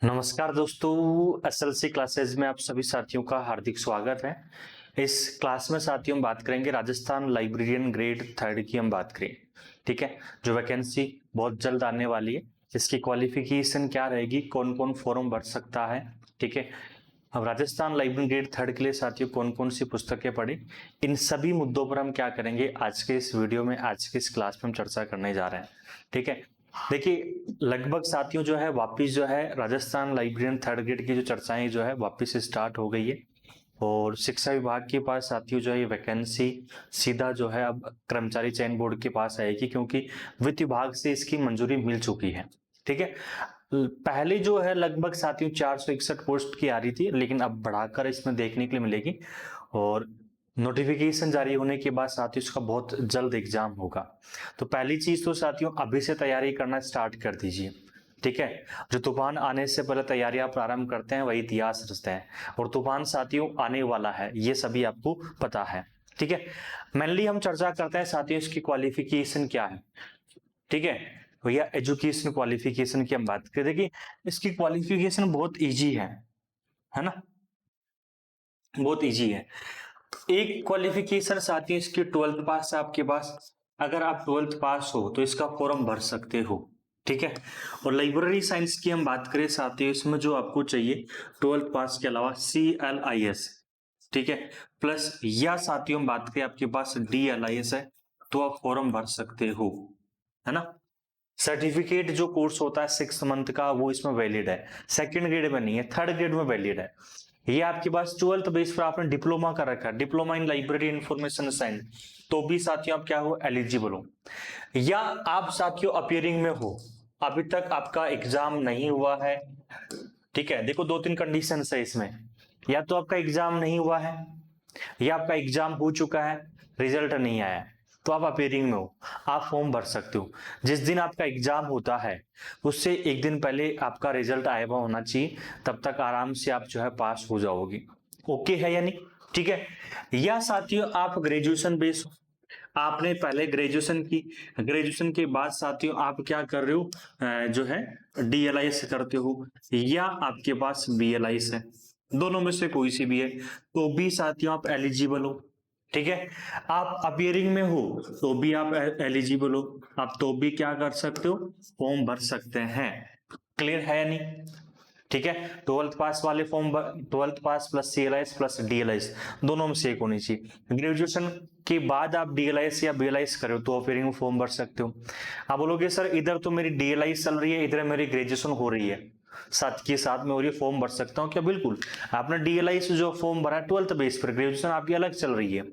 नमस्कार दोस्तों, SLC classes में आप सभी साथियों का हार्दिक स्वागत है। इस क्लास में साथियों हम बात करेंगे राजस्थान लाइब्रेरियन ग्रेड थर्ड की हम बात करें। ठीक है, जो वैकेंसी बहुत जल्द आने वाली है, इसकी क्वालिफिकेशन क्या रहेगी, कौन कौन फॉर्म भर सकता है। ठीक है, अब राजस्थान लाइब्रेरी ग्रेड थर्ड के लिए साथियों कौन कौन सी पुस्तकें पढ़ी, इन सभी मुद्दों पर हम क्या करेंगे आज के इस वीडियो में, आज के इस क्लास में हम चर्चा करने जा रहे हैं। ठीक है, देखिए लगभग साथियों जो है वापिस जो है राजस्थान लाइब्रेरियन थर्ड ग्रेड की जो चर्चाएं जो है वापिस स्टार्ट हो गई है और शिक्षा विभाग के पास साथियों जो है ये वैकेंसी सीधा जो है अब कर्मचारी चयन बोर्ड के पास आएगी, क्योंकि वित्त विभाग से इसकी मंजूरी मिल चुकी है। ठीक है, पहले जो है लगभग साथियों 461 पोस्ट की आ रही थी, लेकिन अब बढ़ाकर इसमें देखने के लिए मिलेगी और नोटिफिकेशन जारी होने के बाद साथियों इसका बहुत जल्द एग्जाम होगा। तो पहली चीज तो साथियों अभी से तैयारी करना स्टार्ट कर दीजिए। ठीक है, जो तूफान आने से पहले तैयारियां प्रारंभ करते हैं वही इतिहास रचते हैं, और तूफान साथियों आने वाला है, ये सभी आपको पता है। ठीक है, मेनली हम चर्चा करते हैं साथियों इसकी क्वालिफिकेशन क्या है। ठीक है भैया, एजुकेशन क्वालिफिकेशन की हम बात करें, देखिए इसकी क्वालिफिकेशन बहुत इजी है ना, बहुत इजी है। एक क्वालिफिकेशन साथियों इसकी 12th पास है आपके पास, अगर आप 12th पास हो तो इसका फॉर्म भर सकते हो। ठीक है, और लाइब्रेरी साइंस की हम बात करें साथियों, इसमें जो आपको चाहिए 12th पास के अलावा CLIS, ठीक है, प्लस या साथियों हम बात करें आपके पास DLIS है तो आप फॉर्म भर सकते हो, है ना। सर्टिफिकेट जो कोर्स होता है 6 मंथ का वो इसमें वैलिड है, सेकंड ग्रेड में नहीं है, थर्ड ग्रेड में वैलिड है। ये आपके पास 12th बेस पर आपने डिप्लोमा कर रखा है, diploma in library information science, तो भी साथियों आप क्या हो, एलिजिबल हो। या आप साथियों अपियरिंग में हो, अभी तक आपका एग्जाम नहीं हुआ है। ठीक है, देखो 2-3 कंडीशन है इसमें, या तो आपका एग्जाम नहीं हुआ है, या आपका एग्जाम हो चुका है, रिजल्ट नहीं आया है, तो आप अपेयरिंग में हो, आप फॉर्म भर सकते हो। जिस दिन आपका एग्जाम होता है उससे एक दिन पहले आपका रिजल्ट आया हुआ होना चाहिए, तब तक आराम से आप जो है पास हो जाओगे। ओके है या नहीं? ठीक है, या साथियों आप ग्रेजुएशन बेस, आपने पहले ग्रेजुएशन की, ग्रेजुएशन के बाद साथियों आप क्या कर रहे हो, जो है DLIS करते हो, या आपके पास BLIS है, दोनों में से कोई सी भी है, तो भी साथियों आप एलिजिबल हो। ठीक है, आप अपियरिंग में हो तो भी आप एलिजिबल हो, आप तो भी क्या कर सकते हो, फॉर्म भर सकते हैं। क्लियर है या नहीं? ठीक है, 12th पास वाले फॉर्म, 12th पास प्लस CLIS प्लस DLIS दोनों में से एक होनी चाहिए। ग्रेजुएशन के बाद आप DLIS या BLIS करो तो अपियरिंग में फॉर्म भर सकते हो। आप बोलोगे सर इधर तो मेरी DLIS चल रही है, इधर मेरी ग्रेजुएशन हो रही है, साथ के साथ में और ये फॉर्म भर सकता हूँ क्या? बिल्कुल, आपने DLIS जो फॉर्म भरा 12th बेस पर, ग्रेजुएशन आपकी अलग चल रही है,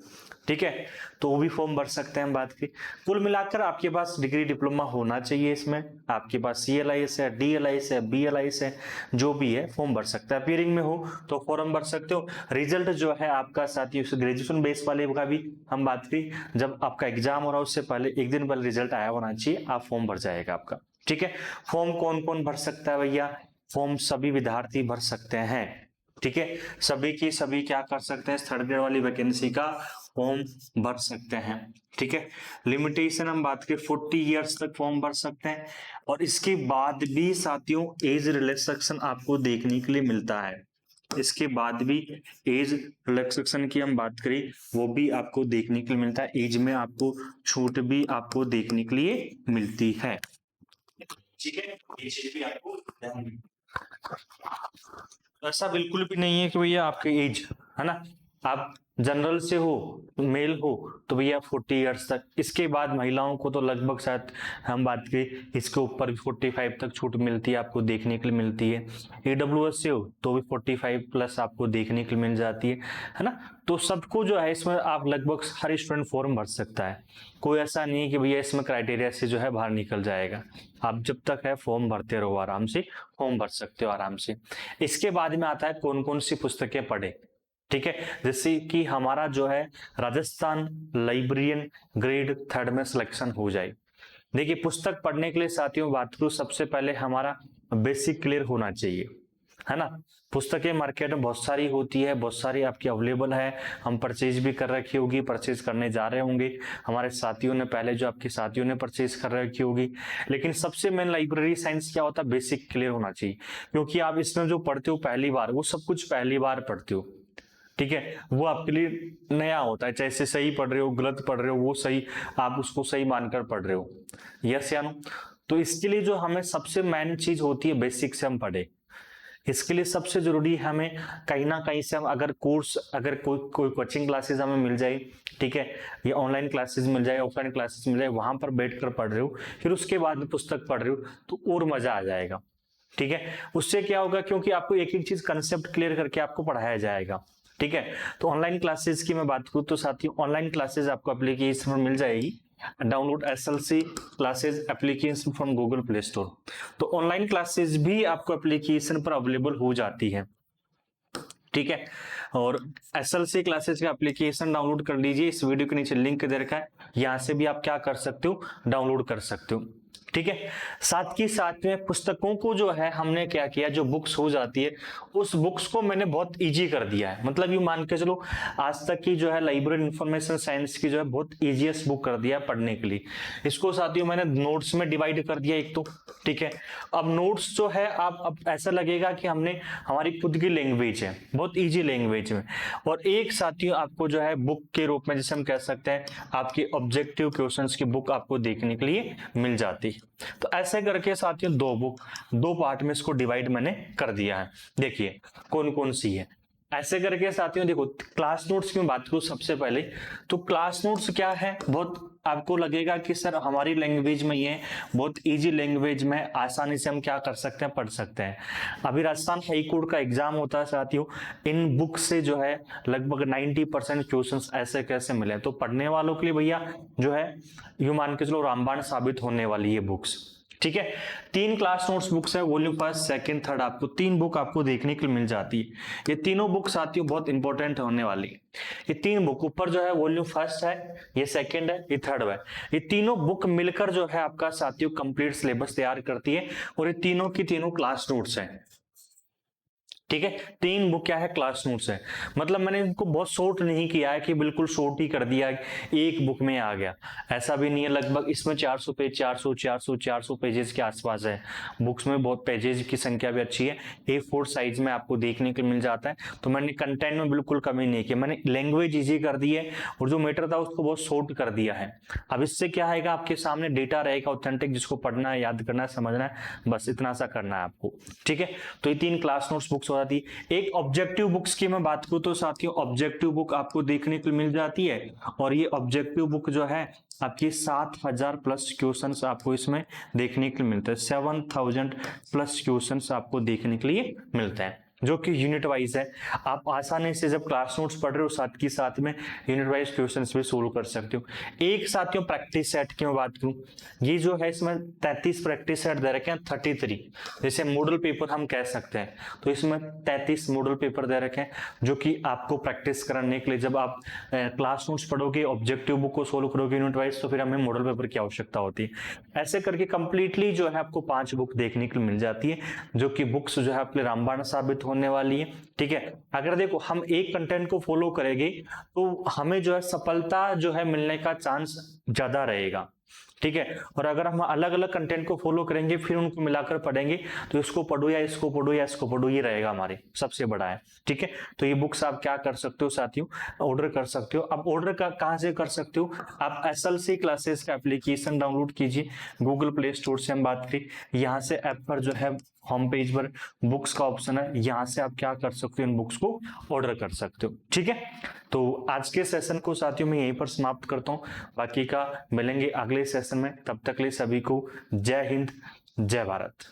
ठीक है, तो वो भी फॉर्म भर सकते हैं। बात की कुल मिलाकर आपके पास डिग्री डिप्लोमा होना चाहिए, इसमें आपके पास CLIS है, DLIS है, BLIS है, जो भी है फॉर्म भर सकते हैं। अपियरिंग में हो तो फॉर्म भर सकते हो। रिजल्ट जो है आपका साथी उस ग्रेजुएशन बेस वाले का भी हम बात करी, जब आपका एग्जाम हो रहा है उससे पहले एक दिन पहले रिजल्ट आया होना चाहिए, आप फॉर्म भर जाएगा आपका। ठीक है, फॉर्म कौन कौन भर सकता है भैया? फॉर्म सभी विद्यार्थी भर सकते हैं। ठीक है, सभी की सभी क्या कर सकते हैं, थर्ड ग्रेड वाली वैकेंसी का फॉर्म भर सकते हैं। ठीक है, लिमिटेशन हम बात करें 40 इयर्स तक फॉर्म भर सकते हैं, और इसके बाद भी साथियों एज रिलैक्सेशन आपको देखने के लिए मिलता है। इसके बाद भी एज रिलैक्सेशन की हम बात करें वो भी आपको देखने के लिए मिलता है, एज में आपको छूट भी आपको देखने के लिए मिलती है। ठीक है, ये चीज भी आपको ध्यान, ऐसा बिल्कुल भी नहीं है कि भैया आपकी एज, है ना, आप जनरल से हो, मेल हो तो भैया 40 इयर्स तक, इसके बाद महिलाओं को तो लगभग शायद हम बात करें इसके ऊपर भी 45 तक छूट मिलती है, आपको देखने के लिए मिलती है। AWS से हो तो भी 45 प्लस आपको देखने के लिए मिल जाती है ना। तो सबको जो है इसमें आप लगभग हर स्टूडेंट फॉर्म भर सकता है, कोई ऐसा नहीं है कि भैया इसमें क्राइटेरिया से जो है बाहर निकल जाएगा। आप जब तक है फॉर्म भरते रहो, आराम से फॉर्म भर सकते हो आराम से। इसके बाद में आता है कौन कौन सी पुस्तकें पढ़े। ठीक है, जैसे कि हमारा जो है राजस्थान लाइब्रेरियन ग्रेड थर्ड में सिलेक्शन हो जाए। देखिए पुस्तक पढ़ने के लिए साथियों बात करूं, सबसे पहले हमारा बेसिक क्लियर होना चाहिए। है ना। पुस्तकें मार्केट में बहुत सारी होती है, बहुत सारी आपकी अवेलेबल है, हम परचेज भी कर रखी होगी, परचेज करने जा रहे होंगे, हमारे साथियों ने पहले जो आपके साथियों ने परचेज कर रखी होगी। लेकिन सबसे मेन लाइब्रेरी साइंस क्या होता है, बेसिक क्लियर होना चाहिए, क्योंकि आप इसमें जो पढ़ते हो पहली बार, वो सब कुछ पहली बार पढ़ते हो, ठीक है, वो आपके लिए नया होता है, चाहे से सही पढ़ रहे हो गलत पढ़ रहे हो, वो सही आप उसको सही मानकर पढ़ रहे हो, यस या नो। तो इसके लिए जो हमें सबसे मेन चीज होती है, बेसिक से हम पढ़े। इसके लिए सबसे जरूरी है हमें कहीं ना कहीं से हम अगर कोर्स, अगर कोई कोचिंग क्लासेस हमें मिल जाए, ठीक है, या ऑनलाइन क्लासेस मिल जाए, ऑफलाइन क्लासेस मिल जाए, वहां पर बैठकर पढ़ रहे हो, फिर उसके बाद में पुस्तक पढ़ रहे हो, तो और मजा आ जाएगा, ठीक है। उससे क्या होगा, क्योंकि आपको एक एक चीज कंसेप्ट क्लियर करके आपको पढ़ाया जाएगा, ठीक है। तो ऑनलाइन क्लासेस की मैं बात करूं तो साथियों, ऑनलाइन क्लासेस आपको एप्लीकेशन में मिल जाएगी, download SLC classes application from Google play store. तो ऑनलाइन क्लासेस भी आपको एप्लीकेशन पर अवेलेबल हो जाती है, ठीक है। और एसएलसी क्लासेस का एप्लीकेशन डाउनलोड कर लीजिए, इस वीडियो के नीचे लिंक दे रखा है, यहां से भी आप क्या कर सकते हो, डाउनलोड कर सकते हो, ठीक है। साथ ही साथ में पुस्तकों को जो है हमने क्या किया, जो बुक्स हो जाती है उस बुक्स को मैंने बहुत इजी कर दिया है, मतलब ये मान के चलो आज तक की जो है लाइब्रेरी इंफॉर्मेशन साइंस की जो है बहुत इजीएस्ट बुक कर दिया पढ़ने के लिए। इसको साथियों मैंने नोट्स में डिवाइड कर दिया एक तो, ठीक है। अब नोट्स जो है आप अब ऐसा लगेगा कि हमने हमारी खुद की लैंग्वेज है, बहुत इजी लैंग्वेज में, और एक साथियों आपको जो है बुक के रूप में, जैसे हम कह सकते हैं आपकी ऑब्जेक्टिव क्वेश्चंस की बुक आपको देखने के लिए मिल जाती है। तो ऐसे करके साथियों दो पार्ट में इसको डिवाइड मैंने कर दिया है। देखिए कौन कौन सी है, ऐसे करके साथियों देखो, क्लास नोट्स की बात करूं सबसे पहले, तो क्लास नोट्स क्या है, बहुत आपको लगेगा कि सर हमारी लैंग्वेज में ये बहुत इजी लैंग्वेज में आसानी से हम क्या कर सकते हैं, पढ़ सकते हैं। अभी राजस्थान हाई कोर्ट का एग्जाम होता है साथियों, इन बुक से जो है लगभग 90% क्वेश्चंस ऐसे कैसे मिले, तो पढ़ने वालों के लिए भैया जो है यूं मान के चलो रामबाण साबित होने वाली ये बुक्स, ठीक है। 3 क्लास नोट्स बुक्स है, वॉल्यूम फर्स्ट सेकंड थर्ड, आपको 3 बुक आपको देखने के लिए मिल जाती है। ये तीनों बुक साथियों बहुत इंपॉर्टेंट होने वाली है। ये 3 बुक ऊपर जो है वॉल्यूम फर्स्ट है, ये सेकंड है, ये थर्ड है, ये तीनों बुक मिलकर जो है आपका साथियों कंप्लीट सिलेबस तैयार करती है, और ये तीनों की तीनों क्लास नोट्स है, ठीक है। 3 बुक क्या है, क्लास नोट्स है। मतलब मैंने इनको बहुत शॉर्ट नहीं किया है कि बिल्कुल शॉर्ट ही कर दिया, एक बुक में आ गया, ऐसा भी नहीं है। लगभग इसमें 400 पेज 400 पेजेस के आसपास है, बुक्स में बहुत पेजेस की संख्या भी अच्छी है, A4 साइज में आपको देखने को मिल जाता है। तो मैंने कंटेंट में बिल्कुल कमी नहीं की, मैंने लैंग्वेज इजी कर दी है, और जो मैटर था उसको बहुत शॉर्ट कर दिया है। अब इससे क्या आएगा, आपके सामने डेटा रहेगा ऑथेंटिक, जिसको पढ़ना है, याद करना है, समझना है, बस इतना सा करना है आपको, ठीक है। तो ये 3 क्लास नोट्स बुक्स जाती है। एक ऑब्जेक्टिव बुक्स की मैं बात करूं तो साथियों ऑब्जेक्टिव बुक आपको देखने को मिल जाती है, और ये ऑब्जेक्टिव बुक जो है आपकी 7000 प्लस क्वेश्चंस आपको इसमें देखने के लिए मिलते हैं, 7000 प्लस क्वेश्चंस आपको देखने के लिए मिलते हैं, जो कि यूनिट वाइज है। आप आसानी से जब क्लास नोट्स पढ़ रहे हो साथ के साथ में यूनिट वाइज क्वेश्चंस भी सोल्व कर सकते हो। एक साथियों प्रैक्टिस सेट की मैं बात करूं, ये जो है इसमें 33 प्रैक्टिस सेट दे रखे हैं, 33 जैसे मॉडल पेपर हम कह सकते हैं, तो इसमें 33 मॉडल पेपर दे रखे हैं, जो कि आपको प्रैक्टिस कराने के लिए, जब आप क्लास नोट्स पढ़ोगे, ऑब्जेक्टिव बुक को सोल्व करोगे यूनिट वाइज, तो फिर हमें मॉडल पेपर की आवश्यकता होती है। ऐसे करके कंप्लीटली जो है आपको 5 बुक देखने के लिए मिल जाती है, जो कि बुक्स जो है अपने रामबाण साबित होने वाली है, ठीक है। अगर देखो हम एक कंटेंट को फॉलो करेंगे तो हमें जो है सफलता जो है मिलने का चांस ज्यादा रहेगा, ठीक है। और अगर हम अलग अलग कंटेंट को फॉलो करेंगे फिर उनको मिलाकर पढ़ेंगे, तो इसको पढ़ो या इसको पढ़ो या इसको पढ़ो, ये रहेगा हमारे सबसे बड़ा है, ठीक है। तो ये बुक्स आप क्या कर सकते हो साथियों, ऑर्डर कर सकते हो। अब ऑर्डर कहां से कर सकते हो, आप एसएलसी क्लासेस का एप्लीकेशन डाउनलोड कीजिए, गूगल प्ले स्टोर से हम बात करें, यहाँ से ऐप पर जो है होम पेज पर बुक्स का ऑप्शन है, यहां से आप क्या कर सकते हो, इन बुक्स को ऑर्डर कर सकते हो, ठीक है। तो आज के सेशन को साथियों मैं यहीं पर समाप्त करता हूं, बाकी का मिलेंगे अगले सेशन में, तब तक के लिए सभी को जय हिंद जय भारत।